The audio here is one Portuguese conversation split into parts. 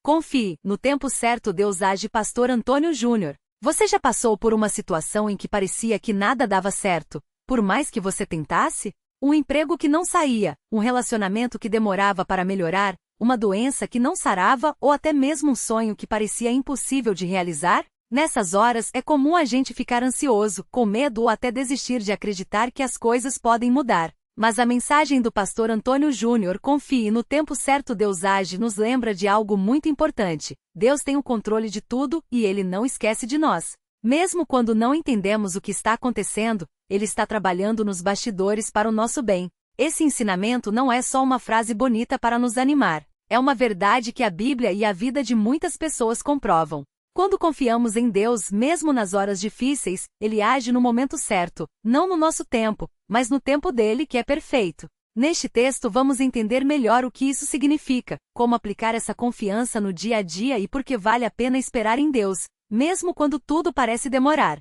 Confie, no tempo certo Deus age. Pastor Antônio Júnior. Você já passou por uma situação em que parecia que nada dava certo, por mais que você tentasse? Um emprego que não saía, um relacionamento que demorava para melhorar, uma doença que não sarava ou até mesmo um sonho que parecia impossível de realizar? Nessas horas é comum a gente ficar ansioso, com medo ou até desistir de acreditar que as coisas podem mudar. Mas a mensagem do pastor Antônio Júnior, confie, no tempo certo Deus age, nos lembra de algo muito importante. Deus tem o controle de tudo e Ele não esquece de nós. Mesmo quando não entendemos o que está acontecendo, Ele está trabalhando nos bastidores para o nosso bem. Esse ensinamento não é só uma frase bonita para nos animar. É uma verdade que a Bíblia e a vida de muitas pessoas comprovam. Quando confiamos em Deus, mesmo nas horas difíceis, Ele age no momento certo, não no nosso tempo, mas no tempo dele que é perfeito. Neste texto vamos entender melhor o que isso significa, como aplicar essa confiança no dia a dia e por que vale a pena esperar em Deus, mesmo quando tudo parece demorar.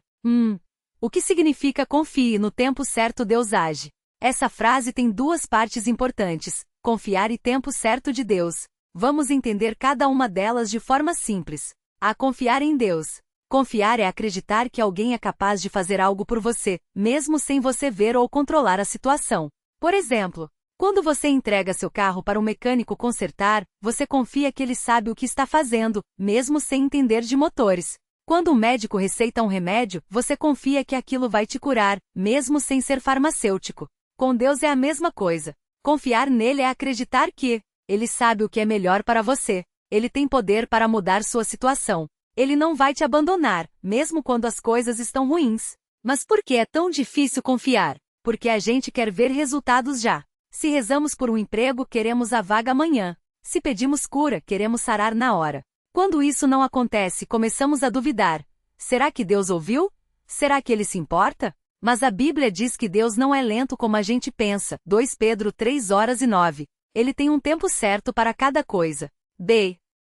O que significa confie, no tempo certo Deus age? Essa frase tem duas partes importantes, confiar e tempo certo de Deus. Vamos entender cada uma delas de forma simples. A confiar em Deus. Confiar é acreditar que alguém é capaz de fazer algo por você, mesmo sem você ver ou controlar a situação. Por exemplo, quando você entrega seu carro para um mecânico consertar, você confia que ele sabe o que está fazendo, mesmo sem entender de motores. Quando um médico receita um remédio, você confia que aquilo vai te curar, mesmo sem ser farmacêutico. Com Deus é a mesma coisa. Confiar nele é acreditar que Ele sabe o que é melhor para você. Ele tem poder para mudar sua situação. Ele não vai te abandonar, mesmo quando as coisas estão ruins. Mas por que é tão difícil confiar? Porque a gente quer ver resultados já. Se rezamos por um emprego, queremos a vaga amanhã. Se pedimos cura, queremos sarar na hora. Quando isso não acontece, começamos a duvidar. Será que Deus ouviu? Será que Ele se importa? Mas a Bíblia diz que Deus não é lento como a gente pensa. 2 Pedro 3:9. Ele tem um tempo certo para cada coisa.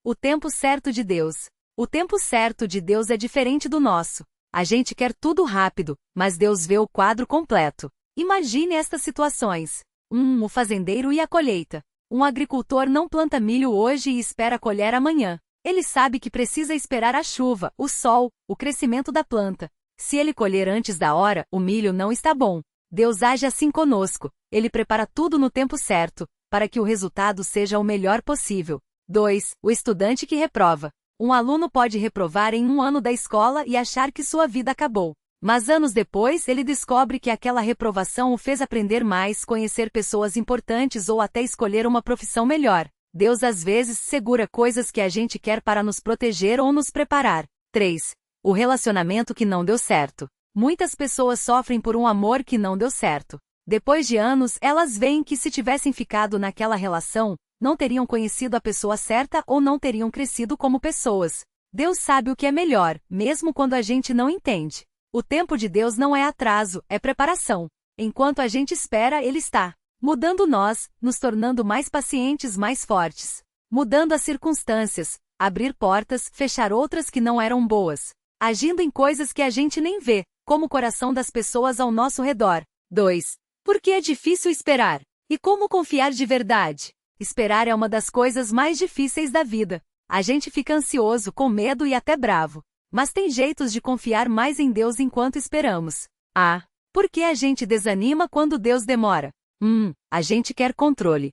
O tempo certo de Deus. O tempo certo de Deus é diferente do nosso. A gente quer tudo rápido, mas Deus vê o quadro completo. Imagine estas situações. O fazendeiro e a colheita. Um agricultor não planta milho hoje e espera colher amanhã. Ele sabe que precisa esperar a chuva, o sol, o crescimento da planta. Se ele colher antes da hora, o milho não está bom. Deus age assim conosco. Ele prepara tudo no tempo certo, para que o resultado seja o melhor possível. 2. O estudante que reprova. Um aluno pode reprovar em um ano da escola e achar que sua vida acabou. Mas anos depois ele descobre que aquela reprovação o fez aprender mais, conhecer pessoas importantes ou até escolher uma profissão melhor. Deus às vezes segura coisas que a gente quer para nos proteger ou nos preparar. 3. O relacionamento que não deu certo. Muitas pessoas sofrem por um amor que não deu certo. Depois de anos, elas veem que se tivessem ficado naquela relação, não teriam conhecido a pessoa certa ou não teriam crescido como pessoas. Deus sabe o que é melhor, mesmo quando a gente não entende. O tempo de Deus não é atraso, é preparação. Enquanto a gente espera, Ele está mudando nós, nos tornando mais pacientes, mais fortes. Mudando as circunstâncias, abrir portas, fechar outras que não eram boas. Agindo em coisas que a gente nem vê, como o coração das pessoas ao nosso redor. 2. Por que é difícil esperar? E como confiar de verdade? Esperar é uma das coisas mais difíceis da vida. A gente fica ansioso, com medo e até bravo. Mas tem jeitos de confiar mais em Deus enquanto esperamos. Por que a gente desanima quando Deus demora? A gente quer controle.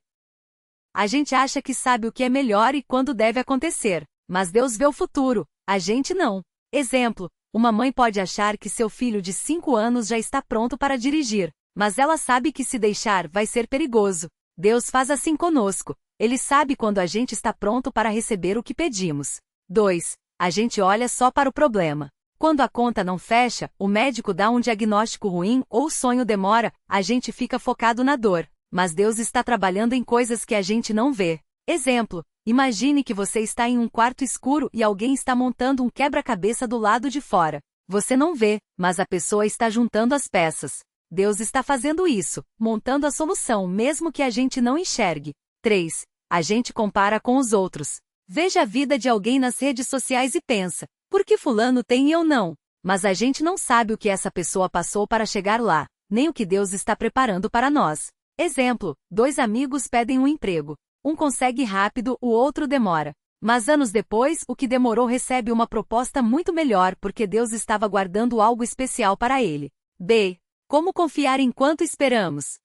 A gente acha que sabe o que é melhor e quando deve acontecer. Mas Deus vê o futuro, a gente não. Exemplo, uma mãe pode achar que seu filho de 5 anos já está pronto para dirigir, mas ela sabe que se deixar vai ser perigoso. Deus faz assim conosco. Ele sabe quando a gente está pronto para receber o que pedimos. 2. A gente olha só para o problema. Quando a conta não fecha, o médico dá um diagnóstico ruim ou o sonho demora, a gente fica focado na dor. Mas Deus está trabalhando em coisas que a gente não vê. Exemplo, imagine que você está em um quarto escuro e alguém está montando um quebra-cabeça do lado de fora. Você não vê, mas a pessoa está juntando as peças. Deus está fazendo isso, montando a solução mesmo que a gente não enxergue. 3. A gente compara com os outros. Veja a vida de alguém nas redes sociais e pensa, por que fulano tem e eu não? Mas a gente não sabe o que essa pessoa passou para chegar lá, nem o que Deus está preparando para nós. Exemplo, 2 amigos pedem um emprego. Um consegue rápido, o outro demora. Mas anos depois, o que demorou recebe uma proposta muito melhor porque Deus estava guardando algo especial para ele. B. Como confiar enquanto esperamos?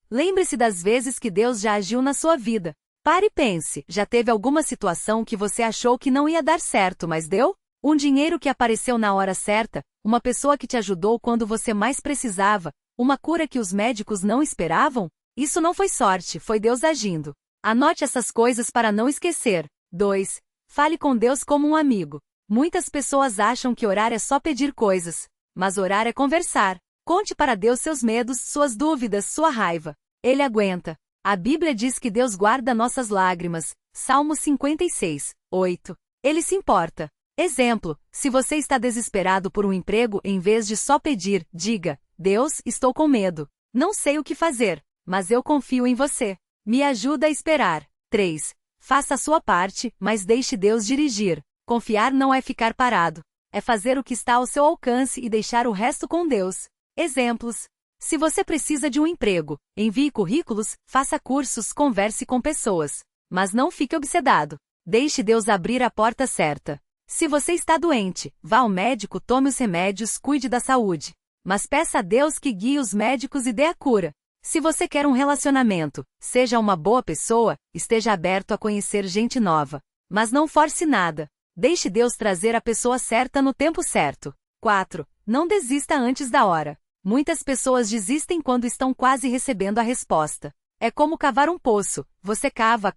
Lembre-se das vezes que Deus já agiu na sua vida. Pare e pense, já teve alguma situação que você achou que não ia dar certo, mas deu? Um dinheiro que apareceu na hora certa, uma pessoa que te ajudou quando você mais precisava, uma cura que os médicos não esperavam? Isso não foi sorte, foi Deus agindo. Anote essas coisas para não esquecer. 2. Fale com Deus como um amigo. Muitas pessoas acham que orar é só pedir coisas, mas orar é conversar. Conte para Deus seus medos, suas dúvidas, sua raiva. Ele aguenta. A Bíblia diz que Deus guarda nossas lágrimas. Salmo 56, 8. Ele se importa. Exemplo, se você está desesperado por um emprego, em vez de só pedir, diga: Deus, estou com medo. Não sei o que fazer, mas eu confio em você. Me ajuda a esperar. 3. Faça a sua parte, mas deixe Deus dirigir. Confiar não é ficar parado. É fazer o que está ao seu alcance e deixar o resto com Deus. Exemplos. Se você precisa de um emprego, envie currículos, faça cursos, converse com pessoas. Mas não fique obsedado. Deixe Deus abrir a porta certa. Se você está doente, vá ao médico, tome os remédios, cuide da saúde. Mas peça a Deus que guie os médicos e dê a cura. Se você quer um relacionamento, seja uma boa pessoa, esteja aberto a conhecer gente nova. Mas não force nada. Deixe Deus trazer a pessoa certa no tempo certo. 4. Não desista antes da hora. Muitas pessoas desistem quando estão quase recebendo a resposta. É como cavar um poço. Você cava,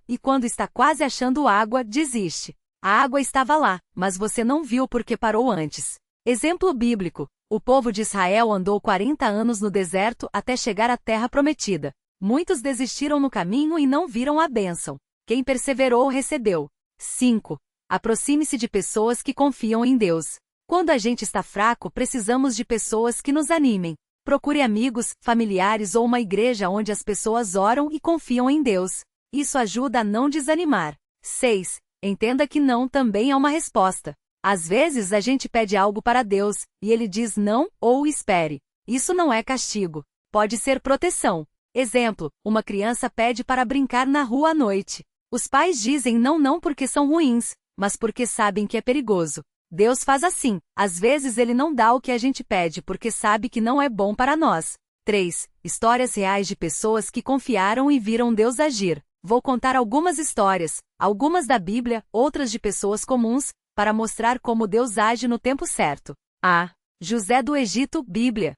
e quando está quase achando água, desiste. A água estava lá, mas você não viu porque parou antes. Exemplo bíblico. O povo de Israel andou 40 anos no deserto até chegar à terra prometida. Muitos desistiram no caminho e não viram a bênção. Quem perseverou recebeu. 5. Aproxime-se de pessoas que confiam em Deus. Quando a gente está fraco, precisamos de pessoas que nos animem. Procure amigos, familiares ou uma igreja onde as pessoas oram e confiam em Deus. Isso ajuda a não desanimar. 6. Entenda que não também é uma resposta. Às vezes a gente pede algo para Deus, e Ele diz não, ou espere. Isso não é castigo. Pode ser proteção. Exemplo, uma criança pede para brincar na rua à noite. Os pais dizem não porque são ruins, mas porque sabem que é perigoso. Deus faz assim. Às vezes Ele não dá o que a gente pede porque sabe que não é bom para nós. 3. Histórias reais de pessoas que confiaram e viram Deus agir. Vou contar algumas histórias, algumas da Bíblia, outras de pessoas comuns, para mostrar como Deus age no tempo certo. A. José do Egito, Bíblia.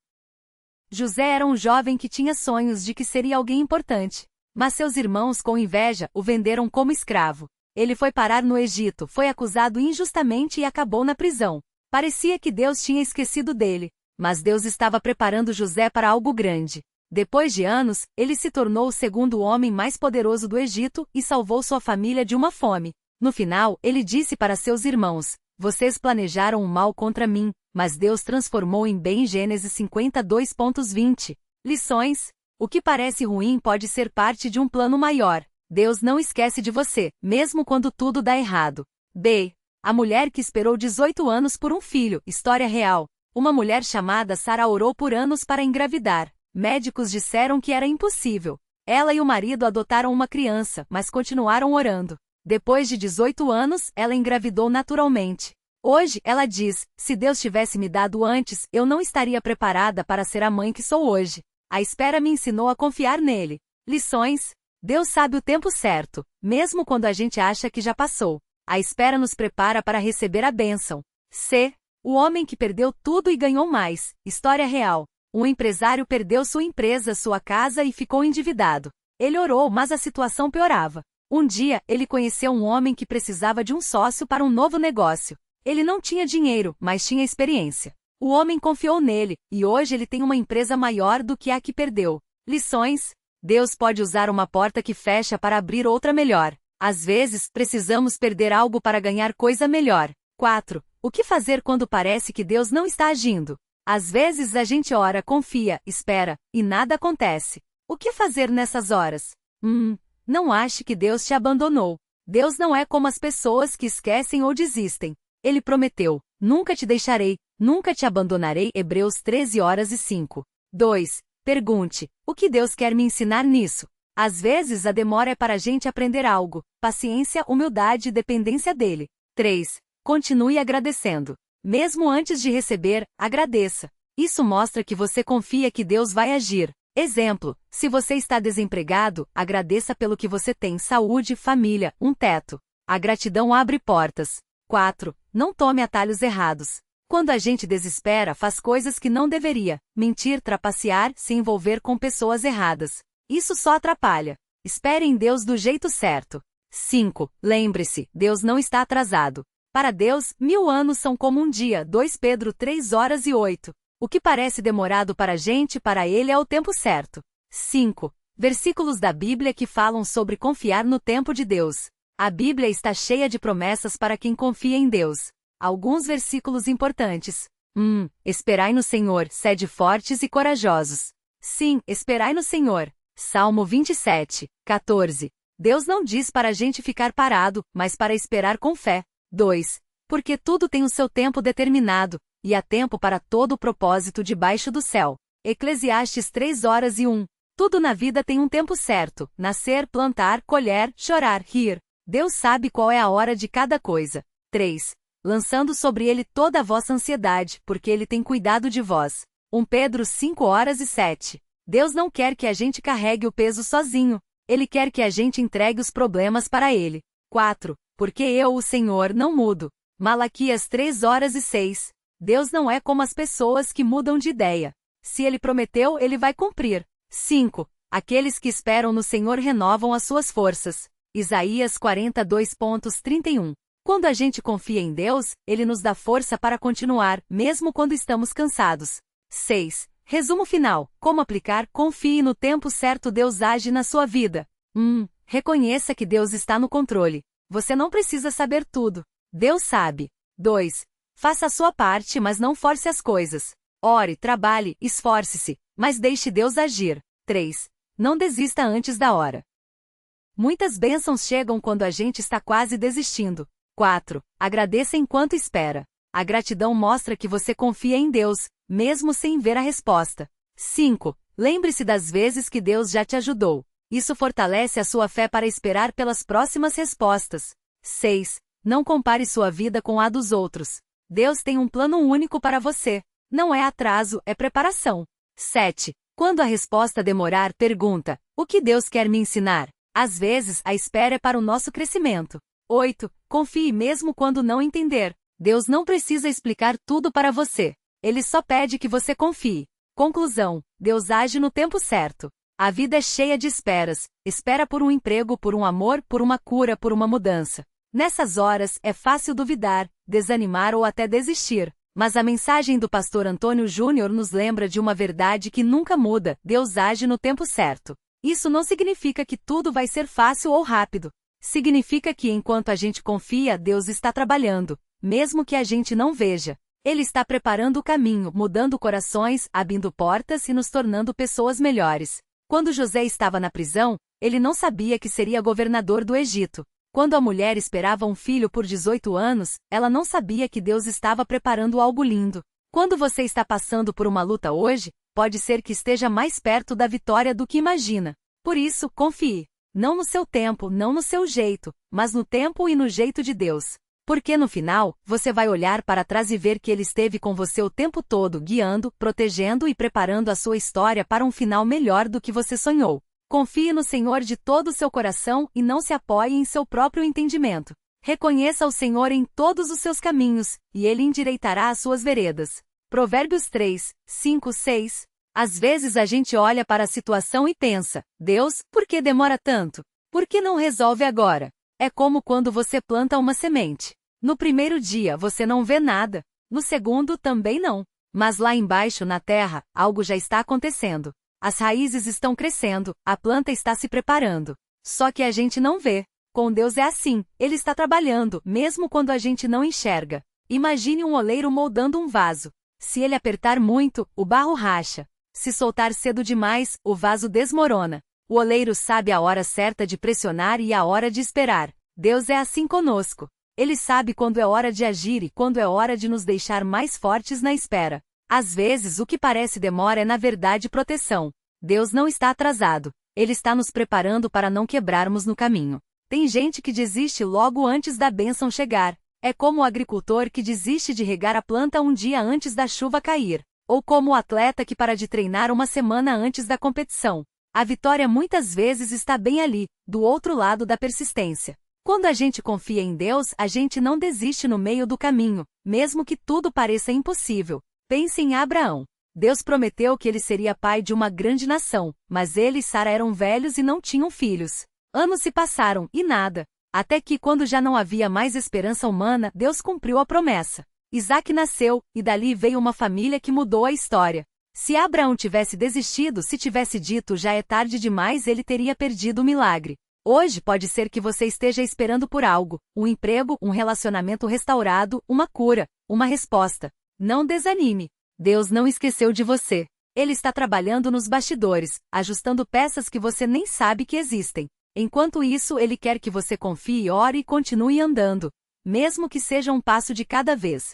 José era um jovem que tinha sonhos de que seria alguém importante. Mas seus irmãos, com inveja, o venderam como escravo. Ele foi parar no Egito, foi acusado injustamente e acabou na prisão. Parecia que Deus tinha esquecido dele. Mas Deus estava preparando José para algo grande. Depois de anos, ele se tornou o segundo homem mais poderoso do Egito e salvou sua família de uma fome. No final, ele disse para seus irmãos: Vocês planejaram o mal contra mim, mas Deus transformou em bem. Gênesis 52:20. Lições. O que parece ruim pode ser parte de um plano maior. Deus não esquece de você, mesmo quando tudo dá errado. B. A mulher que esperou 18 anos por um filho. História real. Uma mulher chamada Sara orou por anos para engravidar. Médicos disseram que era impossível. Ela e o marido adotaram uma criança, mas continuaram orando. Depois de 18 anos, ela engravidou naturalmente. Hoje, ela diz: se Deus tivesse me dado antes, eu não estaria preparada para ser a mãe que sou hoje. A espera me ensinou a confiar nele. Lições. Deus sabe o tempo certo, mesmo quando a gente acha que já passou. A espera nos prepara para receber a bênção. C. O homem que perdeu tudo e ganhou mais. História real. Um empresário perdeu sua empresa, sua casa e ficou endividado. Ele orou, mas a situação piorava. Um dia, ele conheceu um homem que precisava de um sócio para um novo negócio. Ele não tinha dinheiro, mas tinha experiência. O homem confiou nele, e hoje ele tem uma empresa maior do que a que perdeu. Lições. Deus pode usar uma porta que fecha para abrir outra melhor. Às vezes, precisamos perder algo para ganhar coisa melhor. 4. O que fazer quando parece que Deus não está agindo? Às vezes a gente ora, confia, espera, e nada acontece. O que fazer nessas horas? Não ache que Deus te abandonou. Deus não é como as pessoas que esquecem ou desistem. Ele prometeu: nunca te deixarei, nunca te abandonarei. Hebreus 13:5. 2. Pergunte: o que Deus quer me ensinar nisso? Às vezes a demora é para a gente aprender algo. Paciência, humildade e dependência dele. 3. Continue agradecendo. Mesmo antes de receber, agradeça. Isso mostra que você confia que Deus vai agir. Exemplo, se você está desempregado, agradeça pelo que você tem: saúde, família, um teto. A gratidão abre portas. 4. Não tome atalhos errados. Quando a gente desespera, faz coisas que não deveria: mentir, trapacear, se envolver com pessoas erradas. Isso só atrapalha. Espere em Deus do jeito certo. 5. Lembre-se, Deus não está atrasado. Para Deus, 1000 anos são como um dia. 2 Pedro 3:08. O que parece demorado para a gente, para Ele é o tempo certo. 5. Versículos da Bíblia que falam sobre confiar no tempo de Deus. A Bíblia está cheia de promessas para quem confia em Deus. Alguns versículos importantes. Esperai no Senhor, sede fortes e corajosos. Sim, esperai no Senhor. Salmo 27:14. Deus não diz para a gente ficar parado, mas para esperar com fé. 2. Porque tudo tem o seu tempo determinado, e há tempo para todo o propósito debaixo do céu. Eclesiastes 3:1. Tudo na vida tem um tempo certo: nascer, plantar, colher, chorar, rir. Deus sabe qual é a hora de cada coisa. 3. Lançando sobre Ele toda a vossa ansiedade, porque Ele tem cuidado de vós. 1 Pedro 5:7. Deus não quer que a gente carregue o peso sozinho. Ele quer que a gente entregue os problemas para Ele. 4. Porque eu, o Senhor, não mudo. Malaquias 3:6. Deus não é como as pessoas que mudam de ideia. Se Ele prometeu, Ele vai cumprir. 5. Aqueles que esperam no Senhor renovam as suas forças. Isaías 42:31. Quando a gente confia em Deus, Ele nos dá força para continuar, mesmo quando estamos cansados. 6. Resumo final. Como aplicar? Confie no tempo certo. Deus age na sua vida. Reconheça que Deus está no controle. Você não precisa saber tudo. Deus sabe. 2. Faça a sua parte, mas não force as coisas. Ore, trabalhe, esforce-se, mas deixe Deus agir. 3. Não desista antes da hora. Muitas bênçãos chegam quando a gente está quase desistindo. 4. Agradeça enquanto espera. A gratidão mostra que você confia em Deus, mesmo sem ver a resposta. 5. Lembre-se das vezes que Deus já te ajudou. Isso fortalece a sua fé para esperar pelas próximas respostas. 6. Não compare sua vida com a dos outros. Deus tem um plano único para você. Não é atraso, é preparação. 7. Quando a resposta demorar, pergunta: o que Deus quer me ensinar? Às vezes, a espera é para o nosso crescimento. 8. Confie mesmo quando não entender. Deus não precisa explicar tudo para você. Ele só pede que você confie. Conclusão: Deus age no tempo certo. A vida é cheia de esperas. Espera por um emprego, por um amor, por uma cura, por uma mudança. Nessas horas, é fácil duvidar, desanimar ou até desistir. Mas a mensagem do pastor Antônio Júnior nos lembra de uma verdade que nunca muda: Deus age no tempo certo. Isso não significa que tudo vai ser fácil ou rápido. Significa que enquanto a gente confia, Deus está trabalhando, mesmo que a gente não veja. Ele está preparando o caminho, mudando corações, abrindo portas e nos tornando pessoas melhores. Quando José estava na prisão, ele não sabia que seria governador do Egito. Quando a mulher esperava um filho por 18 anos, ela não sabia que Deus estava preparando algo lindo. Quando você está passando por uma luta hoje, pode ser que esteja mais perto da vitória do que imagina. Por isso, confie. Não no seu tempo, não no seu jeito, mas no tempo e no jeito de Deus. Porque no final, você vai olhar para trás e ver que Ele esteve com você o tempo todo, guiando, protegendo e preparando a sua história para um final melhor do que você sonhou. Confie no Senhor de todo o seu coração e não se apoie em seu próprio entendimento. Reconheça o Senhor em todos os seus caminhos, e Ele endireitará as suas veredas. Provérbios 3:5-6. Às vezes a gente olha para a situação e pensa: Deus, por que demora tanto? Por que não resolve agora? É como quando você planta uma semente. No primeiro dia você não vê nada, no segundo também não. Mas lá embaixo na terra, algo já está acontecendo. As raízes estão crescendo, a planta está se preparando. Só que a gente não vê. Com Deus é assim, Ele está trabalhando, mesmo quando a gente não enxerga. Imagine um oleiro moldando um vaso. Se ele apertar muito, o barro racha. Se soltar cedo demais, o vaso desmorona. O oleiro sabe a hora certa de pressionar e a hora de esperar. Deus é assim conosco. Ele sabe quando é hora de agir e quando é hora de nos deixar mais fortes na espera. Às vezes o que parece demora é na verdade proteção. Deus não está atrasado. Ele está nos preparando para não quebrarmos no caminho. Tem gente que desiste logo antes da bênção chegar. É como o agricultor que desiste de regar a planta um dia antes da chuva cair. Ou como o atleta que para de treinar uma semana antes da competição. A vitória muitas vezes está bem ali, do outro lado da persistência. Quando a gente confia em Deus, a gente não desiste no meio do caminho, mesmo que tudo pareça impossível. Pense em Abraão. Deus prometeu que ele seria pai de uma grande nação, mas ele e Sara eram velhos e não tinham filhos. Anos se passaram, e nada. Até que, quando já não havia mais esperança humana, Deus cumpriu a promessa. Isaac nasceu, e dali veio uma família que mudou a história. Se Abraão tivesse desistido, se tivesse dito já é tarde demais, ele teria perdido o milagre. Hoje pode ser que você esteja esperando por algo, um emprego, um relacionamento restaurado, uma cura, uma resposta. Não desanime. Deus não esqueceu de você. Ele está trabalhando nos bastidores, ajustando peças que você nem sabe que existem. Enquanto isso, ele quer que você confie, ore e continue andando, mesmo que seja um passo de cada vez.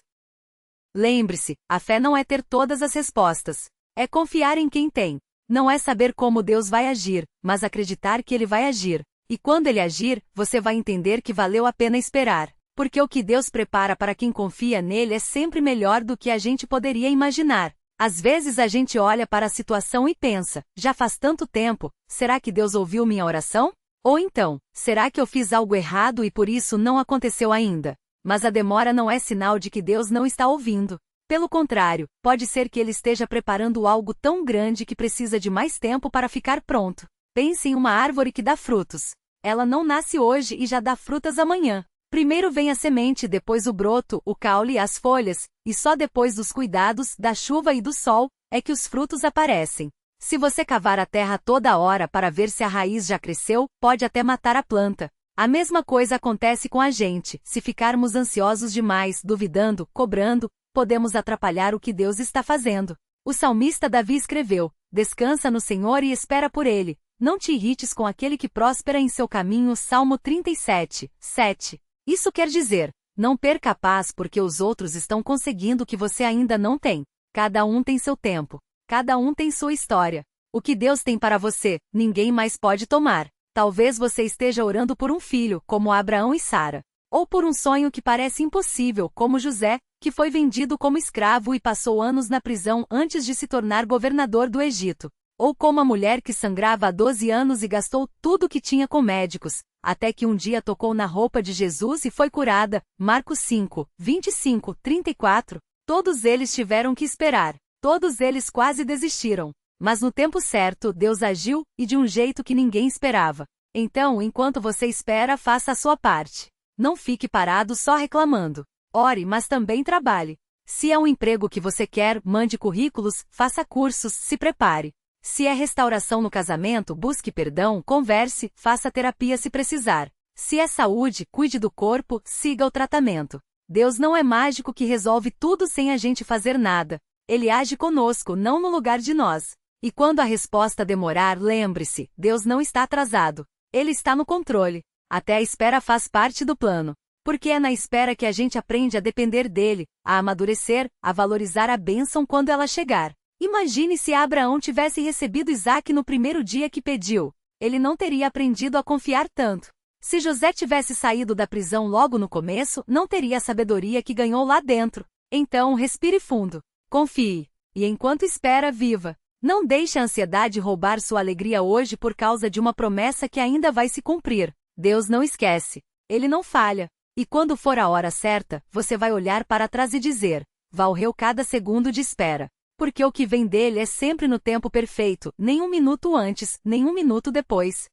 Lembre-se, a fé não é ter todas as respostas. É confiar em quem tem. Não é saber como Deus vai agir, mas acreditar que ele vai agir. E quando ele agir, você vai entender que valeu a pena esperar. Porque o que Deus prepara para quem confia nele é sempre melhor do que a gente poderia imaginar. Às vezes a gente olha para a situação e pensa, já faz tanto tempo, será que Deus ouviu minha oração? Ou então, será que eu fiz algo errado e por isso não aconteceu ainda? Mas a demora não é sinal de que Deus não está ouvindo. Pelo contrário, pode ser que ele esteja preparando algo tão grande que precisa de mais tempo para ficar pronto. Pense em uma árvore que dá frutos. Ela não nasce hoje e já dá frutas amanhã. Primeiro vem a semente, depois o broto, o caule e as folhas, e só depois dos cuidados, da chuva e do sol, é que os frutos aparecem. Se você cavar a terra toda hora para ver se a raiz já cresceu, pode até matar a planta. A mesma coisa acontece com a gente. Se ficarmos ansiosos demais, duvidando, cobrando, podemos atrapalhar o que Deus está fazendo. O salmista Davi escreveu: descansa no Senhor e espera por ele. Não te irrites com aquele que prospera em seu caminho. Salmo 37, 7. Isso quer dizer, não perca a paz porque os outros estão conseguindo o que você ainda não tem. Cada um tem seu tempo. Cada um tem sua história. O que Deus tem para você, ninguém mais pode tomar. Talvez você esteja orando por um filho, como Abraão e Sara. Ou por um sonho que parece impossível, como José, que foi vendido como escravo e passou anos na prisão antes de se tornar governador do Egito. Ou como a mulher que sangrava há 12 anos e gastou tudo o que tinha com médicos, até que um dia tocou na roupa de Jesus e foi curada. Marcos 5, 25, 34. Todos eles tiveram que esperar. Todos eles quase desistiram. Mas no tempo certo, Deus agiu, e de um jeito que ninguém esperava. Então, enquanto você espera, faça a sua parte. Não fique parado só reclamando. Ore, mas também trabalhe. Se é um emprego que você quer, mande currículos, faça cursos, se prepare. Se é restauração no casamento, busque perdão, converse, faça terapia se precisar. Se é saúde, cuide do corpo, siga o tratamento. Deus não é mágico que resolve tudo sem a gente fazer nada. Ele age conosco, não no lugar de nós. E quando a resposta demorar, lembre-se, Deus não está atrasado. Ele está no controle. Até a espera faz parte do plano. Porque é na espera que a gente aprende a depender dele, a amadurecer, a valorizar a bênção quando ela chegar. Imagine se Abraão tivesse recebido Isaac no primeiro dia que pediu. Ele não teria aprendido a confiar tanto. Se José tivesse saído da prisão logo no começo, não teria a sabedoria que ganhou lá dentro. Então, respire fundo. Confie. E enquanto espera, viva. Não deixe a ansiedade roubar sua alegria hoje por causa de uma promessa que ainda vai se cumprir. Deus não esquece. Ele não falha. E quando for a hora certa, você vai olhar para trás e dizer: valeu cada segundo de espera. Porque o que vem dele é sempre no tempo perfeito, nem um minuto antes, nem um minuto depois.